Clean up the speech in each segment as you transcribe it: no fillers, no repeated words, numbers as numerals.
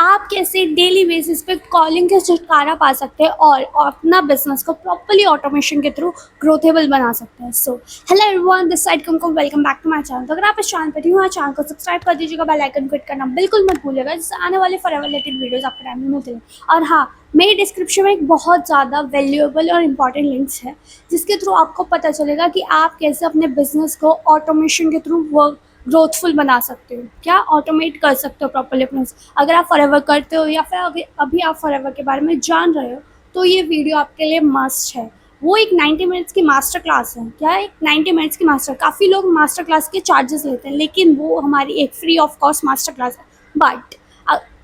आप कैसे daily basis पे कॉलिंग से छुटकारा पा सकते हैं और अपना बिजनेस को प्रॉपर्ली ऑटोमेशन के थ्रू ग्रोथेबल बना सकते हैं। So hello everyone, this side Kumkum, welcome back to my channel. तो अगर आप इस चैनल पर न्यू हैं, चैनल को सब्सक्राइब कर दीजिएगा, बेल आइकन क्लिक करना बिल्कुल मत भूलिएगा, जिससे आने वाले फॉरएवर रिलेटेड वीडियोस आपको टाइम में मिलते हैं। और हाँ, मेरे डिस्क्रिप्शन में एक बहुत ज़्यादा वैल्यूएबल और इंपॉर्टेंट लिंक्स है, जिसके थ्रू आपको पता चलेगा कि आप कैसे अपने बिजनेस को ऑटोमेशन के थ्रू वर्क ग्रोथफुल बना सकते हो, क्या ऑटोमेट कर सकते हो प्रॉपर्ली अपने। अगर आप फॉरएवर करते हो या फिर अभी आप फॉरएवर के बारे में जान रहे हो, तो ये वीडियो आपके लिए मस्ट है। वो एक 90 मिनट्स की मास्टर क्लास है। क्या है? 90 मिनट्स की मास्टर। काफ़ी लोग मास्टर क्लास के चार्जेस लेते हैं, लेकिन वो हमारी एक free of cost master class है। बट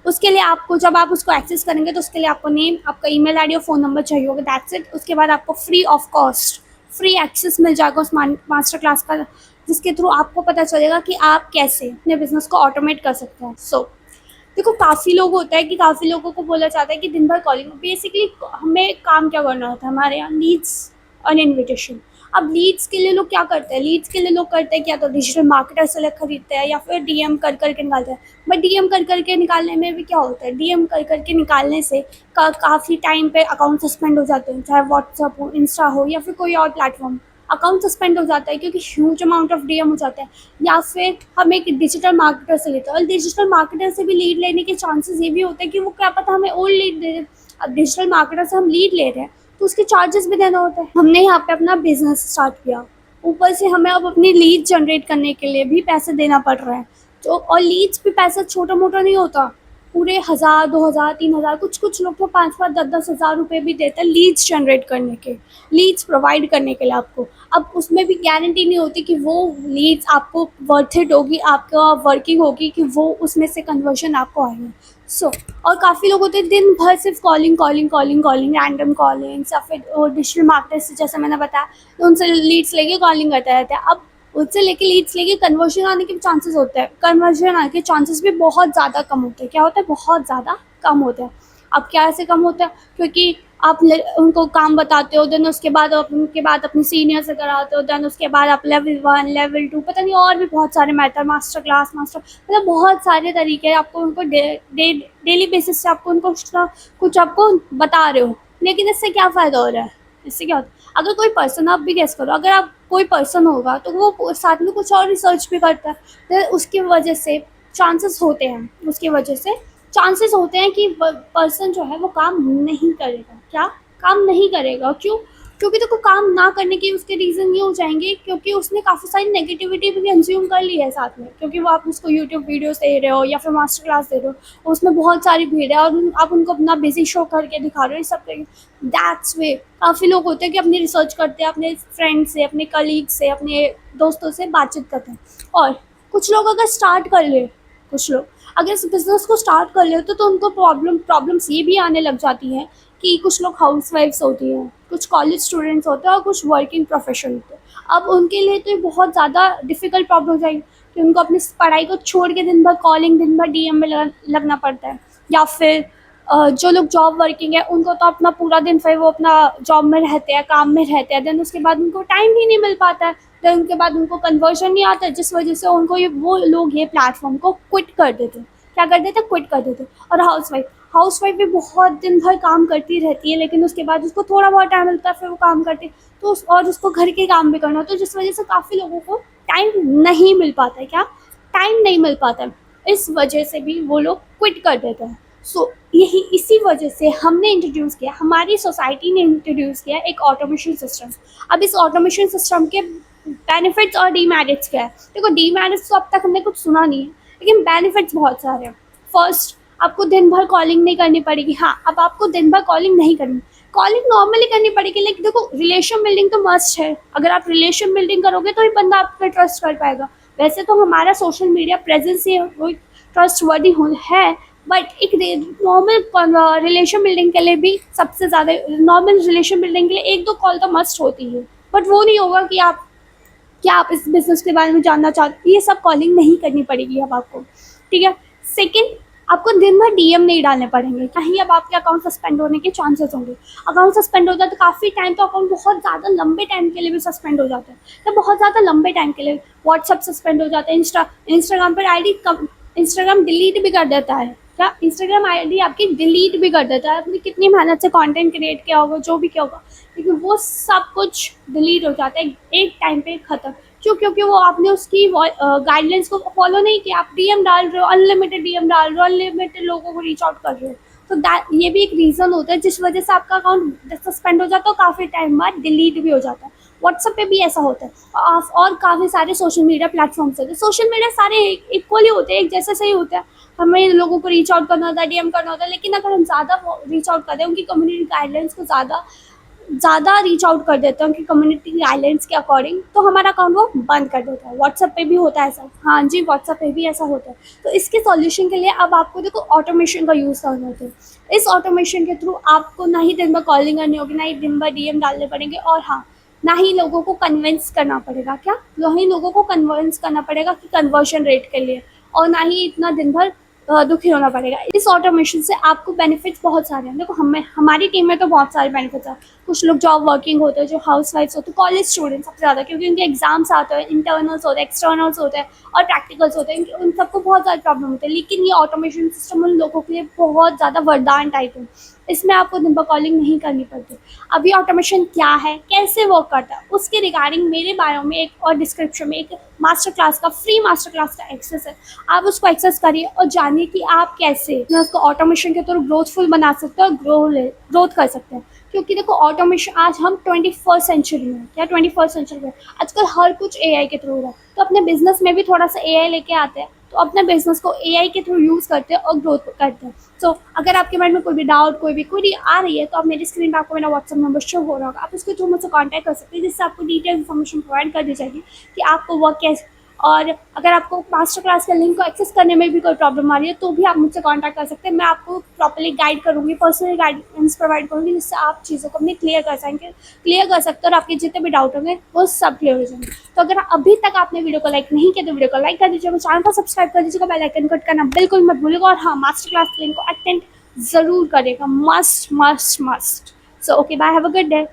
उसके लिए आपको, जब आप उसको एक्सेस करेंगे, तो उसके लिए आपको नेम, आपका ईमेल आईडी और फ़ोन नंबर चाहिए होगा। That's it. उसके बाद आपको free of cost free access मिल जाएगा उस मास्टर क्लास का, जिसके थ्रू आपको पता चलेगा कि आप कैसे अपने बिजनेस को ऑटोमेट कर सकते हैं। सो देखो, काफ़ी लोग होता है कि काफ़ी लोगों को बोला जाता है कि दिन भर कॉलिंग। बेसिकली हमें काम क्या करना होता है, हमारे यहाँ लीड्स और इन्विटेशन। अब लीड्स के लिए लोग क्या करते हैं? लीड्स के लिए लोग करते हैं क्या, तो डिजिटल मार्केटर से खरीदते हैं या फिर डीएम कर करके निकालते हैं। बट डीएम कर करके निकालने में भी क्या होता है? डीएम कर करके निकालने से काफ़ी टाइम पे अकाउंट सस्पेंड हो जाते हैं, चाहे व्हाट्सअप हो, इंस्टा हो या फिर कोई और प्लेटफॉर्म। अकाउंट सस्पेंड हो जाता है क्योंकि ह्यूज अमाउंट ऑफ डीएम हो जाता है। या फिर हम एक डिजिटल मार्केटर से लेते हैं, और डिजिटल मार्केटर से भी लीड लेने के चांसेस ये भी होते हैं कि वो क्या पता हमें ओल्ड लीड दे रहे हैं। अब डिजिटल मार्केटर से हम लीड ले रहे हैं, तो उसके चार्जेस भी देना होता है। हमने यहाँ पे अपना बिजनेस स्टार्ट किया, ऊपर से हमें अब अपनी लीड जनरेट करने के लिए भी पैसे देना पड़ रहा है। तो और लीड्स भी पैसा छोटा मोटा नहीं होता, पूरे 1000, 2000, 3000, कुछ लोग तो 5-5, 10-10 हज़ार रुपये भी देते हैं लीड्स जनरेट करने के, लीड्स प्रोवाइड करने के लिए आपको। अब उसमें भी गारंटी नहीं होती कि वो लीड्स आपको वर्थ इट होगी, आपका वर्किंग होगी, कि वो उसमें से कन्वर्जन आपको आएगा। सो और काफ़ी लोग होते हैं दिन भर सिर्फ calling calling calling calling, random callings, या फिर डिजिटल मार्केटर्स से, जैसे मैंने बताया, तो उनसे लीड्स लेके कॉलिंग करते रहते हैं। अब उससे लेके लीड्स लेके कन्वर्जन आने के भी चांसेस होते हैं, कन्वर्जन आने के चांसेस भी बहुत ज़्यादा कम होते हैं। क्या होता है? बहुत ज़्यादा कम होते हैं। अब क्या ऐसे कम होता है? क्योंकि आप उनको काम बताते हो, देन उसके बाद अपनी सीनियर से कराते हो, देन उसके बाद आप लेवल 1, लेवल 2, पता नहीं और भी बहुत सारे मेथड, मास्टर क्लास, मतलब बहुत सारे तरीके हैं। आपको उनको डेली बेसिस से आपको उनको कुछ आपको बता रहे हो, लेकिन इससे क्या फ़ायदा हो रहा है? इससे क्या होता है? अगर कोई पर्सन, आप भी गेस करो, अगर आप कोई पर्सन होगा तो वो साथ में कुछ और रिसर्च भी करता है, तो उसकी वजह से चांसेस होते हैं, कि पर्सन जो है वो काम नहीं करेगा। क्या? काम नहीं करेगा। क्यों? क्योंकि देखो, काम ना करने के उसके रीज़न ये हो जाएंगे क्योंकि उसने काफ़ी सारी नेगेटिविटी भी कंज्यूम कर ली है साथ में, क्योंकि वो आप उसको यूट्यूब वीडियोस दे रहे हो या फिर मास्टर क्लास दे रहे हो, उसमें बहुत सारी भीड़ है और आप उनको अपना बिजी शो करके दिखा रहे हो, ये सब करके। दैट्स वे काफ़ी लोग होते हैं कि अपनी रिसर्च करते हैं, अपने फ्रेंड से, अपने कलीग से, अपने दोस्तों से बातचीत करते हैं। और कुछ लोग अगर स्टार्ट कर ले कुछ लोग अगर इस बिज़नेस को स्टार्ट कर ले, तो उनको प्रॉब्लम्स ये भी आने लग जाती हैं कि कुछ लोग हाउसवाइफ्स होती हैं, कुछ कॉलेज स्टूडेंट्स होते हैं और कुछ वर्किंग प्रोफेशन होते हैं। अब उनके लिए तो ये बहुत ज़्यादा डिफ़िकल्ट प्रॉब्लम हो जाएगी कि उनको अपनी पढ़ाई को छोड़ के दिन भर कॉलिंग, दिन भर डीएम में लगना पड़ता है। या फिर जो लोग जॉब वर्किंग है, उनको तो अपना पूरा दिन फिर वो अपना जॉब में रहते हैं, काम में रहते हैं, देन उसके बाद उनको टाइम ही नहीं मिल पाता है, देन उनके बाद उनको कन्वर्जन नहीं आता है, जिस वजह से उनको वो लोग ये प्लेटफॉर्म को क्विट कर देते हैं। क्या कर देते? क्विट कर देते। और हाउसवाइफ भी बहुत दिन भर काम करती रहती है, लेकिन उसके बाद उसको थोड़ा बहुत टाइम मिलता है, फिर वो काम करती है, तो और उसको घर के काम भी करना होता है, जिस वजह से काफ़ी लोगों को टाइम नहीं मिल पाता है। क्या? टाइम नहीं मिल पाता है। इस वजह से भी वो लोग क्विट कर देते हैं। सो इसी वजह से हमने इंट्रोड्यूस किया, हमारी सोसाइटी ने इंट्रोड्यूस किया एक ऑटोमेशन सिस्टम। अब इस ऑटोमेशन सिस्टम के बेनिफिट्स और डीमेरिट्स क्या है? देखो, डीमेरिट्स तो अब तक हमने कुछ सुना नहीं है, लेकिन बेनिफिट्स बहुत सारे हैं। फर्स्ट, आपको दिन भर कॉलिंग नहीं करनी पड़ेगी। हाँ, अब आपको दिन भर कॉलिंग नहीं करनी, कॉलिंग नॉर्मली करनी पड़ेगी, लेकिन देखो, रिलेशन बिल्डिंग तो मस्ट है। अगर आप रिलेशन बिल्डिंग करोगे तो ही बंदा आप पर ट्रस्ट कर पाएगा। वैसे तो हमारा सोशल मीडिया प्रेजेंस ही वो ट्रस्ट वर्दी है, बट एक नॉर्मल रिलेशन बिल्डिंग के लिए भी सबसे ज़्यादा, नॉर्मल रिलेशन बिल्डिंग के लिए 1-2 कॉल तो मस्ट होती है। बट वो नहीं होगा कि आप इस बिज़नेस के बारे में जानना चाहते, ये सब कॉलिंग नहीं करनी पड़ेगी अब आपको, ठीक है। सेकंड, आपको दिन भर डीएम नहीं डालने पड़ेंगे, कहीं अब आपके अकाउंट सस्पेंड होने के चांसेस होंगे। अकाउंट सस्पेंड हो जाता है तो काफ़ी टाइम, तो अकाउंट बहुत ज़्यादा लंबे टाइम के लिए भी सस्पेंड हो जाता है, तो बहुत ज़्यादा लंबे टाइम के लिए व्हाट्सअप सस्पेंड हो जाता है, इंस्टाग्राम पर इंस्टाग्राम डिलीट भी कर देता है। क्या इंस्टाग्राम आईडी आपकी डिलीट भी कर देता है। आपने कितनी मेहनत से कंटेंट क्रिएट किया होगा, जो भी किया होगा, लेकिन वो सब कुछ डिलीट हो जाता है एक टाइम पे ख़त्म। क्यों? क्योंकि वो आपने उसकी गाइडलाइंस को फॉलो नहीं किया। आप डीएम डाल रहे हो, अनलिमिटेड डीएम डाल रहे हो, अनलिमिटेड लोगों को रीच आउट कर रहे हो। तो दैट ये भी एक रीज़न होता है जिस वजह से आपका अकाउंट सस्पेंड हो जाता है और काफ़ी टाइम बाद डिलीट भी हो जाता है। व्हाट्सएप पे भी ऐसा होता है। और काफ़ी सारे सोशल मीडिया प्लेटफॉर्म्स होते हैं। सोशल मीडिया सारे इक्वली होते हैं, एक जैसे सही होते हैं। हमें लोगों को रीच आउट करना होता है, डीएम करना होता है, लेकिन अगर हम ज़्यादा रीच आउट करें, उनकी कम्युनिटी गाइडलाइंस को ज़्यादा ज़्यादा रीच आउट कर देते हैं उनकी कम्युनिटी गाइडलाइंस के अकॉर्डिंग, तो हमारा अकाउंट वो बंद कर देता है। व्हाट्सएप पे भी होता है ऐसा। हाँ जी, व्हाट्सएप पे भी ऐसा होता है। तो इसके सॉल्यूशन के लिए अब आपको देखो ऑटोमेशन का यूज़ करना होता है। इस ऑटोमेशन के थ्रू आपको ना ही दिन भर कॉलिंग करनी होगी, ना ही दिन भर डीएम डालने पड़ेंगे, और हाँ, ना ही लोगों को कन्विंस करना पड़ेगा। क्या? ना ही लोगों को कन्विंस करना पड़ेगा कि कन्वर्शन रेट के लिए, और ना ही इतना दिन भर दुखी होना पड़ेगा। इस ऑटोमेशन से आपको बेनिफिट्स बहुत सारे हैं। देखो, हमारी टीम में तो बहुत सारे बेनिफिट्स हैं। कुछ लोग जॉब वर्किंग होते हैं, जो हाउस वाइफ्स होते हैं, कॉलेज स्टूडेंट्स सबसे ज़्यादा, क्योंकि उनके एग्जाम्स आते हैं, इंटरनल्स होते हैं, एक्सटर्नल्स होते हैं और प्रैक्टिकल्स होते हैं, उन सबको बहुत ज़्यादा प्रॉब्लम होती है। लेकिन ये ऑटोमेशन सिस्टम उन लोगों के लिए बहुत ज़्यादा वरदान टाइप है। इसमें आपको दिन भर कॉलिंग नहीं करनी पड़ती। अब ये ऑटोमेशन क्या है, कैसे वर्क करता है, उसके रिगार्डिंग मेरे बायो में एक और डिस्क्रिप्शन में एक मास्टर क्लास का, फ्री मास्टर क्लास का एक्सेस है। आप उसको एक्सेस करिए और जानिए कि आप कैसे उसको ऑटोमेशन के थ्रू ग्रोथफुल बना सकते हैं और ग्रोथ कर सकते हैं। क्योंकि देखो, ऑटोमेशन आज हम 21st सेंचुरी में, क्या 21st सेंचुरी में आजकल हर कुछ एआई के थ्रू हो रहा है। तो अपने बिजनेस में भी थोड़ा सा एआई लेके आते हैं, तो अपने बिजनेस को एआई के थ्रू यूज़ करते हैं और ग्रोथ करते हैं। सो अगर आपके माइंड में कोई भी डाउट, कोई भी क्वेरी आ रही है, तो आप मेरी स्क्रीन पर आपको मेरा व्हाट्सअप नंबर शो हो रहा होगा, आप उसके थ्रू मुझसे कॉन्टैक्ट कर सकते हैं, जिससे आपको डिटेल इन्फॉर्मेशन प्रोवाइड कर दी जाएगी कि आपको वर्क कैसे। और अगर आपको मास्टर क्लास के लिंक को एक्सेस करने में भी कोई प्रॉब्लम आ रही है, तो भी आप मुझसे कांटेक्ट कर सकते हैं। मैं आपको प्रॉपर्ली गाइड करूँगी, पर्सनल गाइडेंस प्रोवाइड करूँगी, जिससे आप चीज़ों को अपनी क्लियर कर सकते हैं और आपके जितने भी डाउट होंगे वो सब क्लियर हो जाएंगे। तो अगर अभी तक आपने वीडियो को लाइक नहीं किया, तो वीडियो को लाइक कर दीजिएगा, चैनल को सब्सक्राइब कर दीजिएगा, बेल आइकन कट करना बिल्कुल मत भूलिएगा, और हाँ, मास्टर क्लास के लिंक को अटेंड ज़रूर करेगा, must must must. So okay, bye, have a good day.